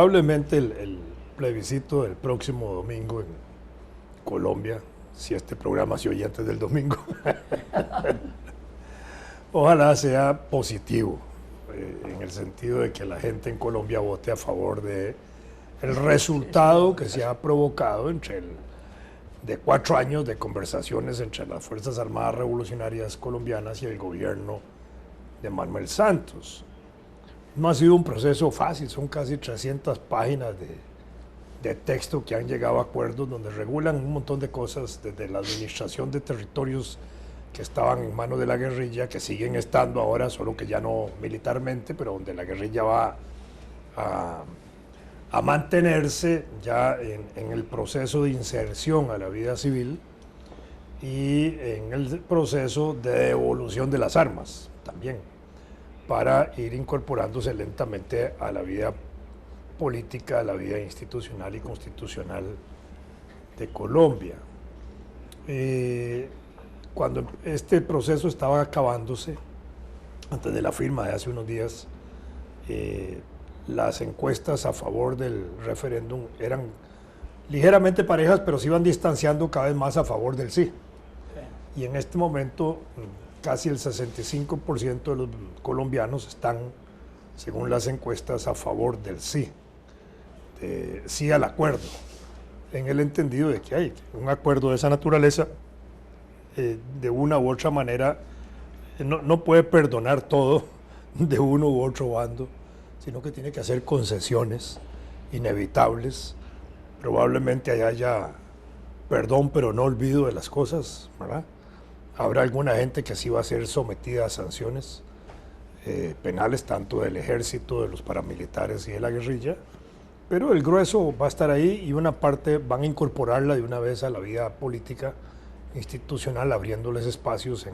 indudablemente el plebiscito del próximo domingo en Colombia, si este programa se oye antes del domingo, ojalá sea positivo, en el sentido de que la gente en Colombia vote a favor de el resultado que se ha provocado de 4 años de conversaciones entre las Fuerzas Armadas Revolucionarias Colombianas y el gobierno de Manuel Santos. No ha sido un proceso fácil, son casi 300 páginas de texto que han llegado a acuerdos donde regulan un montón de cosas, desde la administración de territorios que estaban en manos de la guerrilla, que siguen estando ahora, solo que ya no militarmente, pero donde la guerrilla va a mantenerse ya en el proceso de inserción a la vida civil y en el proceso de devolución de las armas también, para ir incorporándose lentamente a la vida política, a la vida institucional y constitucional de Colombia. Cuando este proceso estaba acabándose, antes de la firma de hace unos días, las encuestas a favor del referéndum eran ligeramente parejas, pero se iban distanciando cada vez más a favor del sí. Y en este momento casi el 65% de los colombianos están, según las encuestas, a favor del sí, sí al acuerdo, en el entendido de que hay un acuerdo de esa naturaleza, de una u otra manera, no puede perdonar todo de uno u otro bando, sino que tiene que hacer concesiones inevitables. Probablemente haya perdón, pero no olvido de las cosas, ¿verdad? Habrá alguna gente que sí va a ser sometida a sanciones penales, tanto del ejército, de los paramilitares y de la guerrilla, pero el grueso va a estar ahí y una parte van a incorporarla de una vez a la vida política institucional, abriéndoles espacios en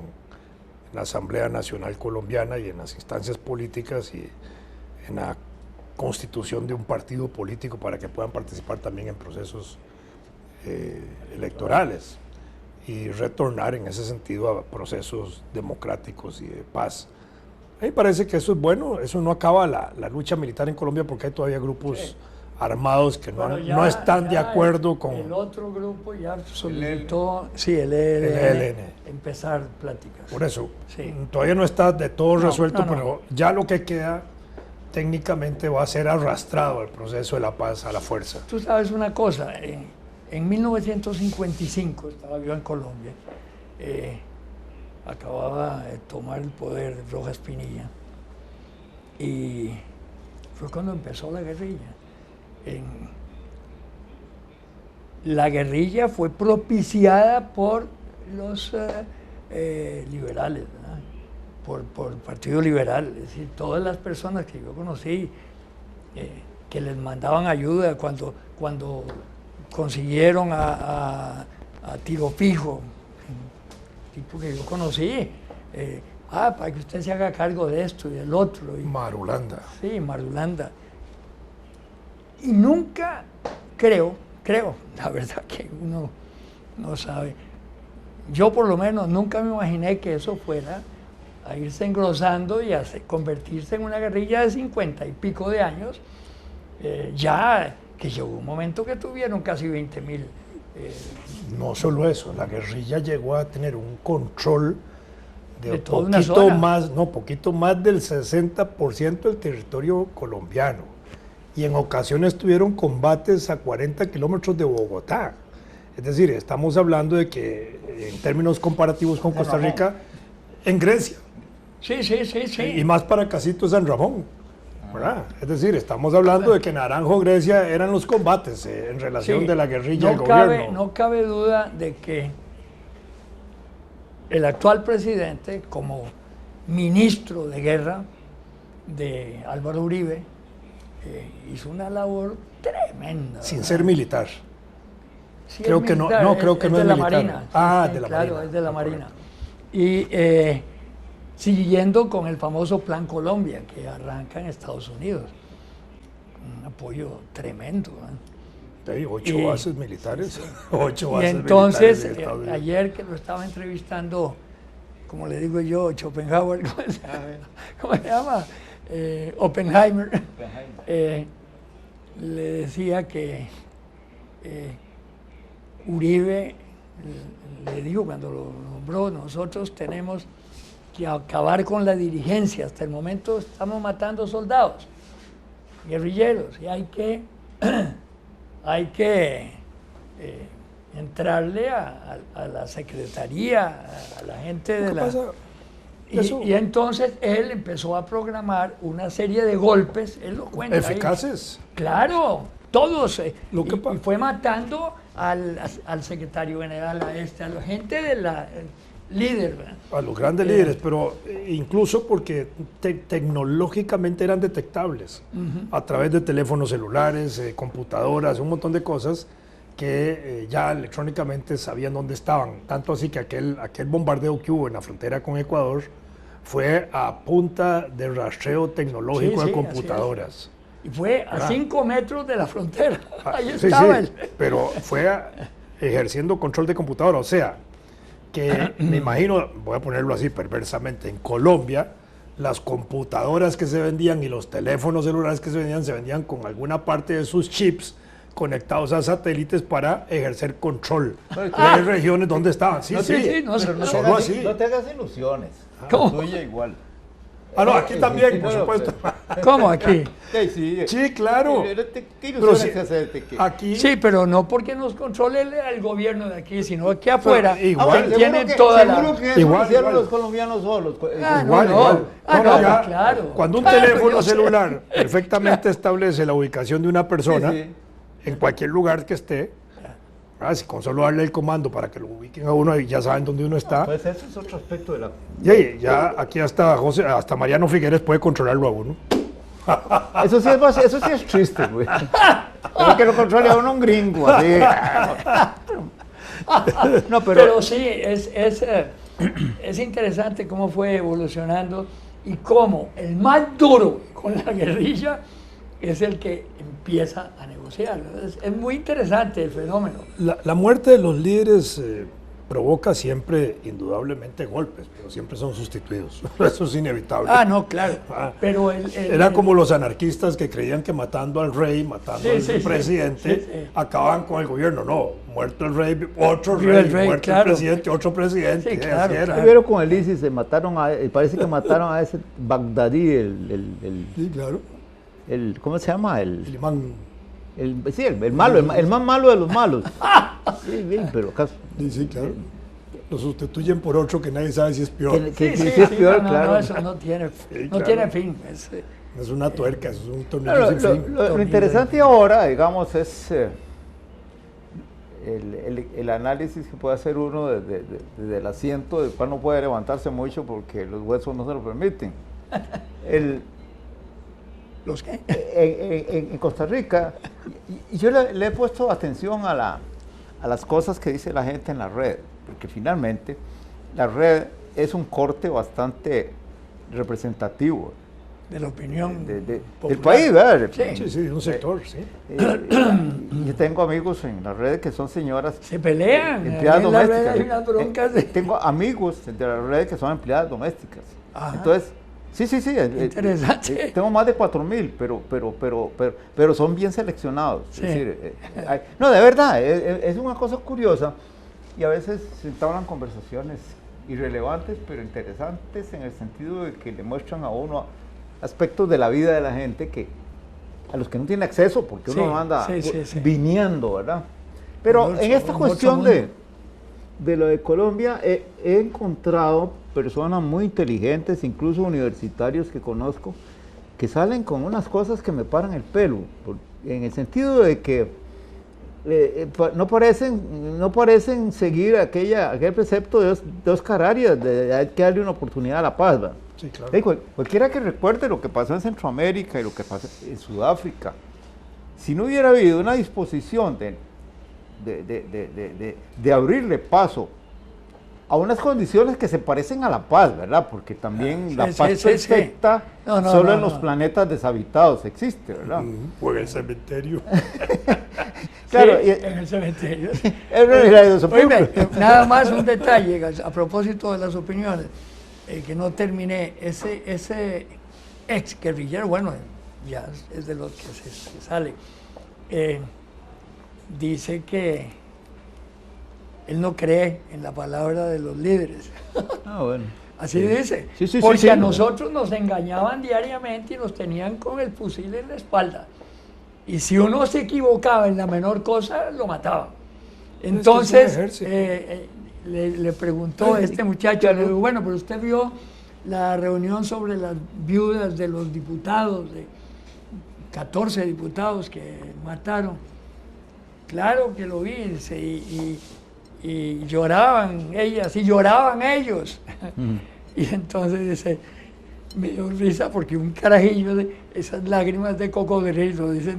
la Asamblea Nacional Colombiana y en las instancias políticas y en la constitución de un partido político para que puedan participar también en procesos electorales y retornar en ese sentido a procesos democráticos y de paz. A mí parece que eso es bueno, eso no acaba la lucha militar en Colombia porque hay todavía grupos armados que no están de acuerdo con... El otro grupo ya solicitó, el ELN, empezar pláticas. Por eso, todavía no está de todo resuelto, pero ya lo que queda técnicamente va a ser arrastrado el proceso de la paz a la fuerza. Tú sabes una cosa, en 1955 estaba yo en Colombia, acababa de tomar el poder Rojas Pinilla y fue cuando empezó la guerrilla. La guerrilla fue propiciada por los liberales, ¿verdad? Por el Partido Liberal, es decir, todas las personas que yo conocí que les mandaban ayuda cuando consiguieron a Tiro Fijo, tipo que yo conocí, para que usted se haga cargo de esto y del otro. Marulanda. Sí, Marulanda. Y nunca creo, la verdad que uno no sabe, yo por lo menos nunca me imaginé que eso fuera a irse engrosando y a convertirse en una guerrilla de 50 y pico de años, ya que llegó un momento que tuvieron casi 20.000. No solo eso, la guerrilla llegó a tener un control de poquito más del 60% del territorio colombiano. Y en ocasiones tuvieron combates a 40 kilómetros de Bogotá. Es decir, estamos hablando de que en términos comparativos con Costa Rica, en Grecia. Sí. Y más para Casito San Ramón, ¿verdad? Es decir, estamos hablando de que Naranjo, Grecia eran los combates en relación de la guerrilla al gobierno. No cabe duda de que el actual presidente, como ministro de guerra de Álvaro Uribe, hizo una labor tremenda. Sin ser militar. Sí, creo que militar, no creo que no es de la militar. Marina. De la claro, Marina. Es de la Marina. Y siguiendo con el famoso Plan Colombia, que arranca en Estados Unidos. Un apoyo tremendo. Hay 8 bases militares. Sí. 8 bases y entonces, militares ayer que lo estaba entrevistando, como le digo yo, Schopenhauer, ¿cómo se llama? Oppenheimer. le decía que Uribe le dijo cuando lo nombró, nosotros tenemos que acabar con la dirigencia. Hasta el momento estamos matando soldados, guerrilleros, y hay que entrarle a la secretaría, a la gente de la... Y entonces él empezó a programar una serie de golpes, él lo cuenta. ¿Eficaces? Ahí. Claro, todos. Y fue matando al secretario general, a la gente de la líder. ¿verdad? A los grandes líderes, pero incluso porque tecnológicamente eran detectables a través de teléfonos celulares, computadoras, un montón de cosas que ya electrónicamente sabían dónde estaban. Tanto así que aquel bombardeo que hubo en la frontera con Ecuador fue a punta de rastreo tecnológico de computadoras. Y fue a 5 metros de la frontera. Ahí estaba pero fue ejerciendo control de computadora. O sea, que me imagino, voy a ponerlo así perversamente, en Colombia, las computadoras que se vendían y los teléfonos celulares que se vendían con alguna parte de sus chips conectados a satélites para ejercer control de regiones donde estaban. No te hagas ilusiones. ¿Cómo? Tuya igual. No, aquí también, por supuesto. ¿Cómo aquí? Sí, claro. ¿Qué ilusiones hacerte? Aquí, sí, pero no porque nos controle el gobierno de aquí, sino aquí afuera. Igual tienen toda seguro que eso lo hicieron los colombianos solos. Igual. Claro. Cuando un teléfono celular perfectamente establece la ubicación de una persona, en cualquier lugar que esté, si con solo darle el comando para que lo ubiquen a uno y ya saben dónde uno está. Pues eso es otro aspecto de la... Ya aquí hasta Mariano Figueres puede controlarlo a uno. Eso sí es triste, güey. Es que lo controle a uno un gringo, así. No, pero sí, es interesante cómo fue evolucionando y cómo el más duro con la guerrilla es el que empieza a negociar. Es muy interesante el fenómeno. La muerte de los líderes provoca siempre, indudablemente, golpes, pero siempre son sustituidos. Eso es inevitable. No, claro. Pero era como los anarquistas que creían que matando al rey, matando al presidente, acababan con el gobierno. No, muerto el rey, otro rey, muerto el presidente, otro presidente. Sí, claro. Primero con el ISIS se mataron parece que mataron a ese Bagdadí, Sí, claro. ¿Cómo se llama? El imán. El malo, el más malo de los malos. Sí, bien, pero acaso. Sí, claro. Lo sustituyen por otro que nadie sabe si es peor. Sí, es peor, claro. No, eso no tiene fin. Es una tuerca, es un tornillo sin fin. Lo interesante ahora, digamos, es el análisis que puede hacer uno del asiento, del cual no puede levantarse mucho porque los huesos no se lo permiten. ¿Los qué? En Costa Rica, y yo le he puesto atención a las cosas que dice la gente en la red, porque finalmente la red es un corte bastante representativo de la opinión del país, ¿verdad? Sí, de un sector, sí. Yo tengo amigos en la red que son señoras se pelean, empleadas domésticas. Hay unas broncas tengo amigos de la red que son empleadas domésticas. Ajá. Entonces, sí. Interesante. Tengo más de 4,000, pero son bien seleccionados. Sí. Es decir, no, de verdad, es una cosa curiosa y a veces se entablan conversaciones irrelevantes, pero interesantes en el sentido de que le muestran a uno aspectos de la vida de la gente a los que no tiene acceso, porque uno no anda viniendo, ¿verdad? Pero en esta cuestión de lo de Colombia, he encontrado personas muy inteligentes, incluso universitarios que conozco, que salen con unas cosas que me paran el pelo, en el sentido de que no parecen seguir aquel precepto de Oscar Arias, de hay que darle una oportunidad a la paz, ¿verdad? Sí, claro. Cualquiera que recuerde lo que pasó en Centroamérica y lo que pasó en Sudáfrica, si no hubiera habido una disposición de abrirle paso a unas condiciones que se parecen a la paz, ¿verdad? Porque también la paz perfecta solo en los planetas deshabitados existe, ¿verdad? O en el cementerio. Claro, en el cementerio. Oíme, nada más un detalle a propósito de las opiniones, que no terminé. Ese ex guerrillero, bueno, ya es de los que se sale. dice que él no cree en la palabra de los líderes. Ah, bueno. Así dice. Sí, sí, porque sí, a sí. nosotros nos engañaban diariamente y nos tenían con el fusil en la espalda. Y si uno se equivocaba en la menor cosa, lo mataba. Entonces, le preguntó este muchacho, le digo, bueno, pero usted vio la reunión sobre las viudas de los diputados, de 14 diputados que mataron. Claro que lo vi, dice, y lloraban ellas y lloraban ellos. Y entonces dice, me dio risa porque un carajillo de esas lágrimas de cocodrilo, dice,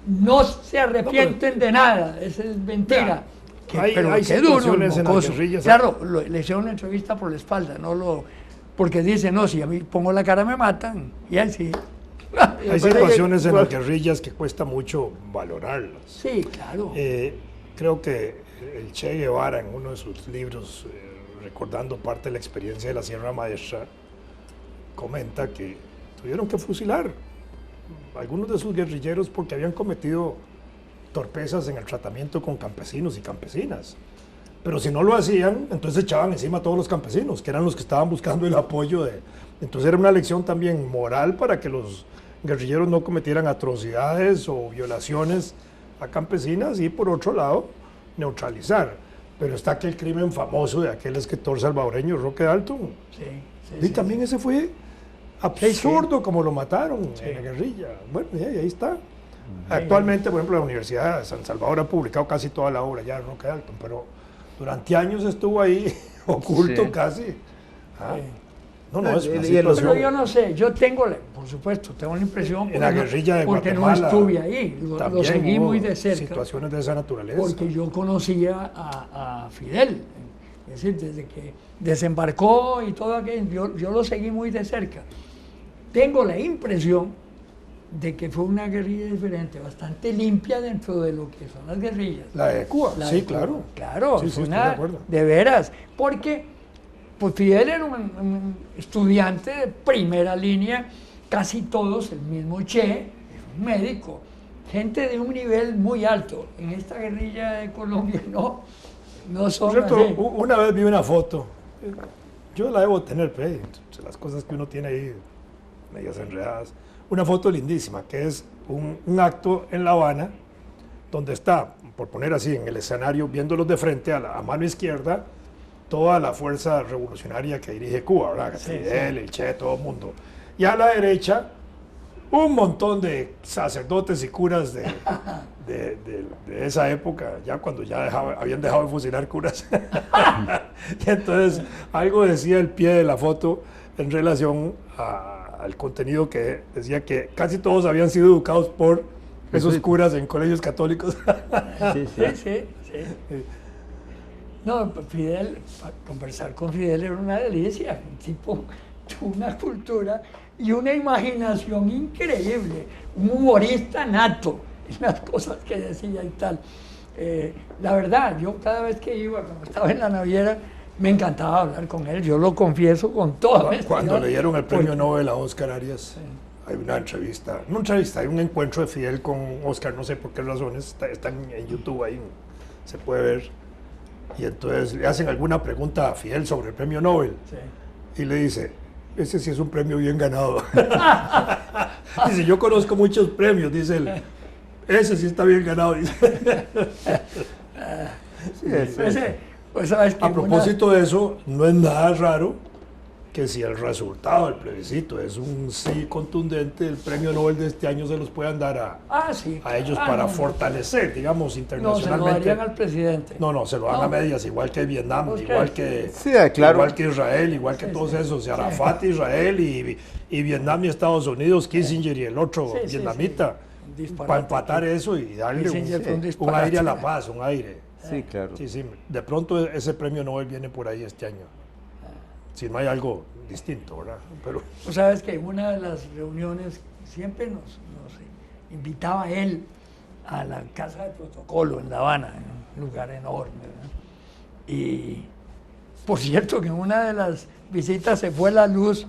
no se arrepienten de nada, esa es mentira. Pero hay qué duro, situaciones en las mocoso. guerrillas. Claro, le hicieron una entrevista por la espalda, porque dice, no, si a mí pongo la cara me matan, y él sí. Hay situaciones en las guerrillas que cuesta mucho valorarlas. Sí, claro. Creo que el Che Guevara, en uno de sus libros, recordando parte de la experiencia de la Sierra Maestra, comenta que tuvieron que fusilar algunos de sus guerrilleros porque habían cometido torpezas en el tratamiento con campesinos y campesinas. Pero si no lo hacían, entonces echaban encima a todos los campesinos, que eran los que estaban buscando el apoyo de... Entonces era una lección también moral para que los guerrilleros no cometieran atrocidades o violaciones a campesinas y, por otro lado, neutralizar. Pero está aquel crimen famoso de aquel escritor salvadoreño, Roque Dalton. Y también ese fue absurdo como lo mataron en la guerrilla. Bueno, y ahí está. Actualmente, por ejemplo, la Universidad de San Salvador ha publicado casi toda la obra ya de Roque Dalton, pero durante años estuvo ahí oculto casi. No, es una situación. Pero yo no sé, yo tengo, por supuesto, tengo la impresión en la guerrilla de porque Guatemala, no estuve ahí, lo seguí muy de cerca. Situaciones de esa naturaleza. Porque yo conocía a Fidel, es decir, desde que desembarcó y todo aquello, yo lo seguí muy de cerca. Tengo la impresión de que fue una guerrilla diferente, bastante limpia dentro de lo que son las guerrillas. La de Cuba, sí, claro. Claro, sí, fue estoy una, de acuerdo. de veras, porque pues Fidel era un estudiante de primera línea, casi todos, el mismo Che, un médico, gente de un nivel muy alto. En esta guerrilla de Colombia no son Por cierto, así. una vez vi una foto, yo la debo tener, las cosas que uno tiene ahí, medias enredadas, una foto lindísima, que es un acto en La Habana, donde está, por poner así, en el escenario, viéndolos de frente a mano izquierda, toda la fuerza revolucionaria que dirige Cuba, ¿verdad? Fidel, el Che, todo el mundo. Y a la derecha, un montón de sacerdotes y curas de esa época, ya cuando habían dejado de fusilar curas. Y entonces, algo decía el pie de la foto en relación al contenido que decía que casi todos habían sido educados por esos curas en colegios católicos. Sí. No, Fidel, conversar con Fidel era una delicia, un tipo de una cultura y una imaginación increíble, un humorista nato en las cosas que decía y tal. La verdad, yo cada vez que iba, cuando estaba en la naviera, me encantaba hablar con él, yo lo confieso con toda honestidad. Cuando le dieron el premio Nobel a Oscar Arias, hay una entrevista, hay un encuentro de Fidel con Oscar, no sé por qué razones, está en YouTube ahí, se puede ver. Y entonces le hacen alguna pregunta a Fidel sobre el premio Nobel. Y le dice, ese sí es un premio bien ganado. Dice, yo conozco muchos premios, dice él. Ese sí está bien ganado. Dice. Pues, ¿sabes qué? A propósito de eso, no es nada raro que si el resultado del plebiscito es un sí contundente, el premio Nobel de este año se los puedan dar a ellos para fortalecer, digamos, internacionalmente. No, se lo darían al presidente. No, se lo dan a medias, igual que Vietnam, igual que Israel, igual que todos esos, Arafat, Israel y Vietnam y Estados Unidos, Kissinger y el otro vietnamita, para empatar eso y darle un aire a la paz, un aire. Sí, claro. Sí, de pronto ese premio Nobel viene por ahí este año. Si no hay algo distinto, ¿verdad? Pero... Tú sabes que en una de las reuniones siempre nos invitaba él a la Casa de Protocolo en La Habana, en un lugar enorme, ¿verdad? Y por cierto que en una de las visitas se fue la luz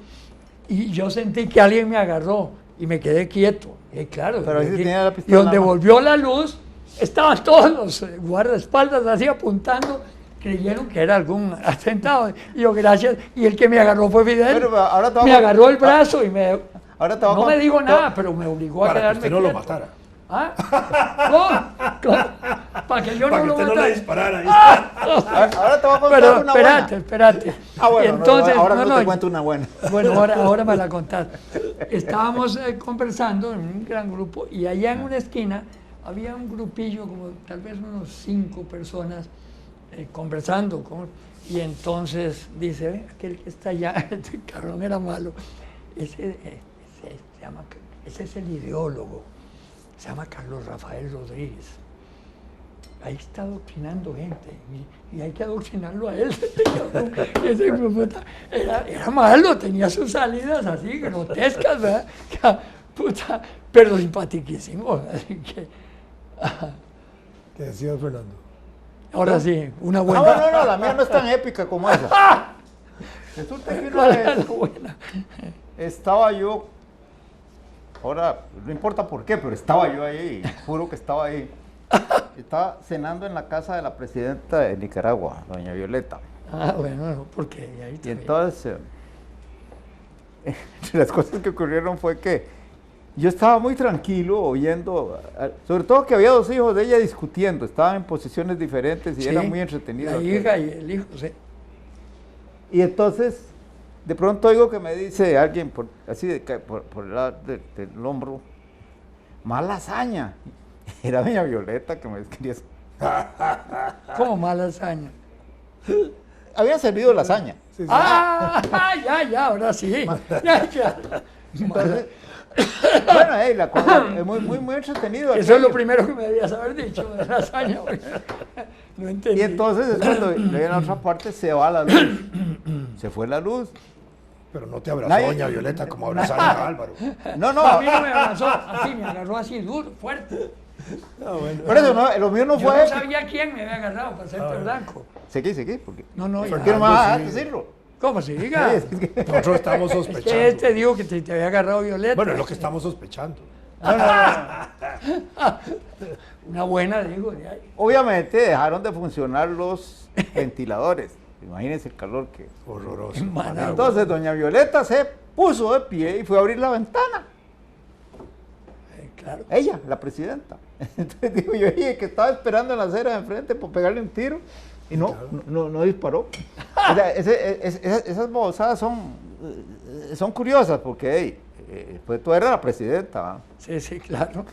y yo sentí que alguien me agarró y me quedé quieto. Y claro, Pero ahí sí tenía la y pistola donde en la mano. volvió la luz, estaban todos los guardaespaldas así apuntando, creyeron que era algún atentado. Y yo, gracias. Y el que me agarró fue Fidel. Pero ahora te voy Me a- agarró el brazo y me... Ahora te voy a No me cont- dijo te- nada, pero me obligó a Para que quedarme usted no lo quieto. matara. ¿Ah? ¿Cómo? Para que yo Para no que lo usted no le matara. disparara. Ahora te voy a contar Pero una espérate, buena. espérate. Ah, bueno, Y entonces, ahora no, no, no, te cuento una buena. bueno, ahora me la contás. Estábamos conversando en un gran grupo y allá en una esquina había un grupillo, como tal vez unos 5 personas conversando. Y entonces dice, "Ve, aquel que está allá, este cabrón era malo. Ese es el ideólogo. Se llama Carlos Rafael Rodríguez. Ahí está adoctrinando gente y hay que adoctrinarlo a él. Ese hijo de puta era malo, tenía sus salidas así grotescas, ¿verdad? Puta, pero simpaticísimo. Así que, ¿Qué decía Fernando? ahora sí, una No, buena. no, la mía no es tan épica como esa. Resulta que una ¿Cuál era vez la buena? estaba yo, ahora no importa por qué, pero estaba yo ahí, juro que estaba ahí. Estaba cenando en la casa de la presidenta de Nicaragua, doña Violeta. Ah, bueno, no, porque ahí Y está bien. entonces, entre las cosas que ocurrieron fue que yo estaba muy tranquilo oyendo, sobre todo que había 2 hijos de ella discutiendo, estaban en posiciones diferentes y Sí, eran muy entretenidos. La hija y el hijo, sí. Y entonces, de pronto oigo que me dice alguien, así por el lado del hombro, mala hazaña. Era doña Violeta que me quería... Como mala hazaña. Había servido lasaña. Sí, sí. Ah, ya, ahora sí. Ya. Entonces, bueno, la cosa es muy entretenido. Eso es lo aquello. primero que me debías haber dicho de la hazaña. Güey. No entendí. Y entonces, es cuando en la otra parte se va la luz. Se fue la luz. Pero no te abrazó Nadie- doña Violeta como abrazaron a Álvaro. No, A mí no me abrazó así, me agarró así duro, fuerte. por eso no, lo mío no Yo fue... no sabía quién me había agarrado para hacerte blanco. Seguí, porque... No, ¿Por ya. qué no me vas a dejar sí. decirlo? ¿Cómo se diga? Sí, Es es que- Nosotros estamos que sospechando. este dijo que te había agarrado Violeta. Bueno, es lo que estamos sospechando. Una buena, digo. de ahí. Obviamente dejaron de funcionar los ventiladores. Imagínense el calor que... Horroroso. Managua. Entonces doña Violeta se puso de pie y fue a abrir la ventana. Claro. Ella, la presidenta. Entonces digo yo, oye, que estaba esperando en la acera de enfrente por pegarle un tiro y no disparó. O sea, esas babosadas son curiosas porque pues tú eras la presidenta. ¿Va? Sí, claro.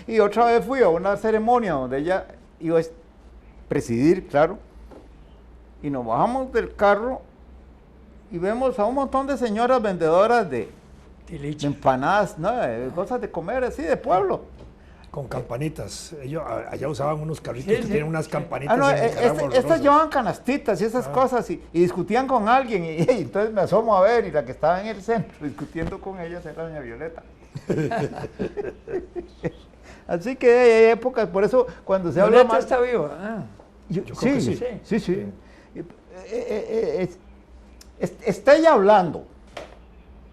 Y otra vez fui a una ceremonia donde ella iba a presidir, claro, y nos bajamos del carro y vemos a un montón de señoras vendedoras de Tiliche. empanadas, ¿no? De cosas de comer así, de pueblo. Con campanitas. Ellos allá usaban unos carritos Sí, que sí. tienen unas campanitas. Ah, no, en Nicaragua estas horrorosas. llevaban canastitas y esas cosas y discutían con alguien y entonces me asomo a ver y la que estaba en el centro discutiendo con ellas era doña Violeta. Así que hay épocas, por eso cuando se habla Violeta más... está viva. Ah. Yo creo que sí. Sí. Está ella hablando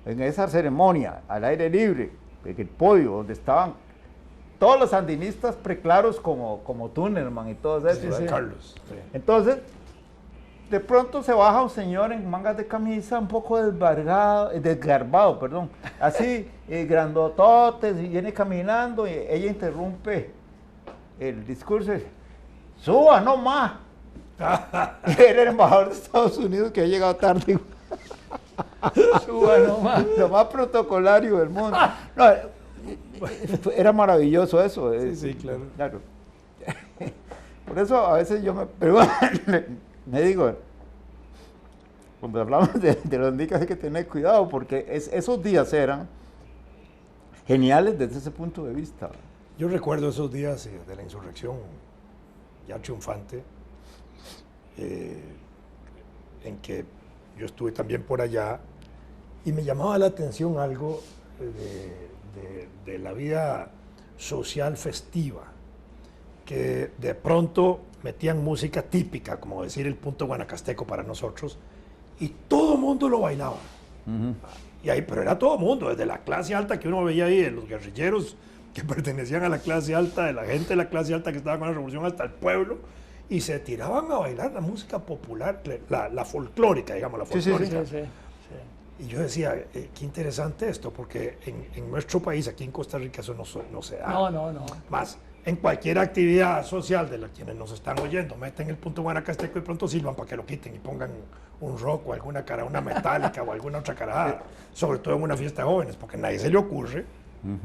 en esa ceremonia al aire libre, en el podio, donde estaban todos los sandinistas preclaros como Tunerman y todos esos. Sí, ¿verdad? Carlos. Sí. Entonces, de pronto se baja un señor en mangas de camisa, un poco desgarbado, perdón, así, grandototes, y viene caminando, y ella interrumpe el discurso, y dice, suba, no más. Era el embajador de Estados Unidos que ha llegado tarde, Suba nomás. lo más protocolario del mundo. No, era maravilloso eso. Sí, claro. Por eso a veces yo me digo, cuando hablamos de los nicas hay que tener cuidado porque esos días eran geniales desde ese punto de vista. Yo recuerdo esos días de la insurrección ya triunfante, en que yo estuve también por allá y me llamaba la atención algo de la vida social festiva, que de pronto metían música típica, como decir el punto guanacasteco para nosotros, y todo el mundo lo bailaba. Y ahí, pero era todo mundo, desde la clase alta que uno veía ahí, de los guerrilleros que pertenecían a la clase alta, de la gente de la clase alta que estaba con la revolución, hasta el pueblo, y se tiraban a bailar la música popular, la folclórica, digamos, la folclórica. Sí. Y yo decía, qué interesante esto, porque en nuestro país, aquí en Costa Rica, eso no se da. No. Más, en cualquier actividad social de quienes nos están oyendo, meten el punto guanacasteco y pronto silban para que lo quiten y pongan un rock o alguna cara, una metálica o alguna otra carajada, sobre todo en una fiesta de jóvenes, porque a nadie se le ocurre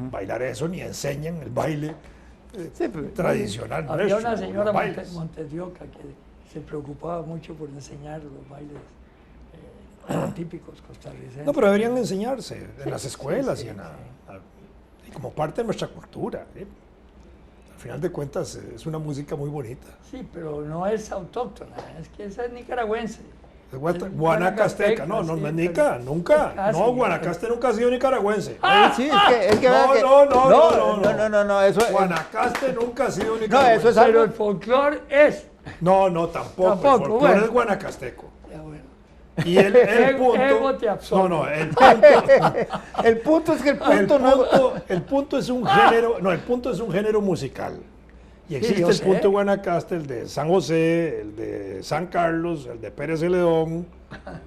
bailar eso ni enseñan el baile tradicional. Había nuestro, una señora los bailes. Montedioca que se preocupaba mucho por enseñar los bailes típicos costarricenses. No, pero deberían enseñarse en las escuelas y como parte de nuestra cultura. Al final de cuentas es una música muy bonita. Sí, pero no es autóctona, es que esa es nicaragüense. Es guanacasteca, no es nica, nunca. Casi. No, Guanacaste nunca ha sido nicaragüense. Sí, es que vea que- no, eso es. Guanacaste nunca ha sido No, nicaragüense. eso es Pero algo. el folclore es. No, tampoco. Tampoco, El folclore bueno. es guanacasteco. Ya, bueno. Y el Ego punto. te absorbe. No, el punto. El punto es que El punto es un género, no, el punto es un género musical. Y existe yo el sé. punto de Guanacaste, el de San José, el de San Carlos, el de Pérez Celedón,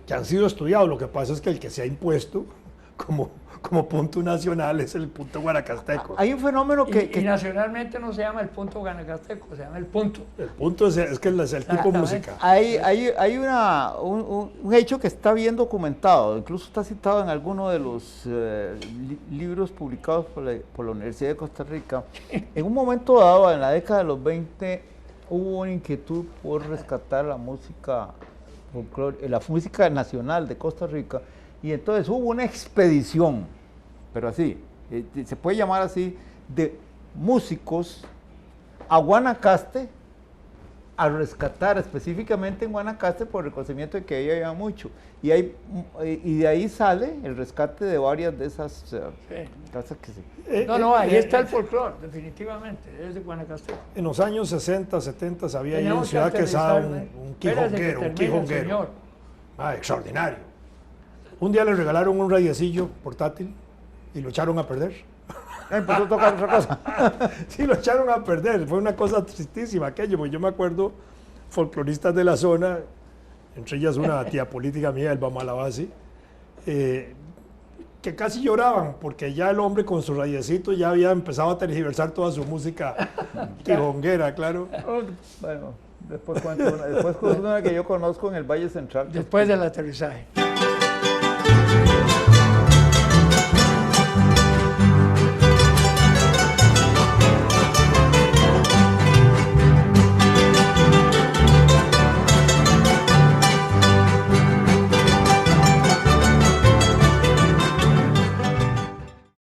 que han sido estudiados. Lo que pasa es que el que se ha impuesto como punto nacional es el punto guanacasteco. Hay un fenómeno Y nacionalmente no se llama el punto guanacasteco, se llama el punto. El punto es que es el tipo Exactamente. musical. hay un hecho que está bien documentado, incluso está citado en alguno de los libros publicados por la Universidad de Costa Rica. En un momento dado, en la década de los 20, hubo una inquietud por rescatar la música la música nacional de Costa Rica, y entonces hubo una expedición, pero así, se puede llamar así, de músicos a Guanacaste a rescatar específicamente en Guanacaste por el conocimiento de que ahí había mucho. Y de ahí sale el rescate de varias de esas casas que se... No, ahí está el folclore, definitivamente, es de Guanacasteco. En los años 60, 70 había ahí en Tenemos Ciudad Quesada aterrizar, un espérese que quijonguero, termine, señor. Extraordinario. Un día le regalaron un radiecillo portátil y lo echaron a perder. Empezó a tocar otra cosa. Sí, lo echaron a perder. Fue una cosa tristísima aquello, porque yo me acuerdo folcloristas de la zona, entre ellas una tía política mía, Elba Malabasi, que casi lloraban porque ya el hombre con su radiecito ya había empezado a tergiversar toda su música quijonguera, claro. Bueno, después cuento una que yo conozco en el Valle Central. Después del aterrizaje.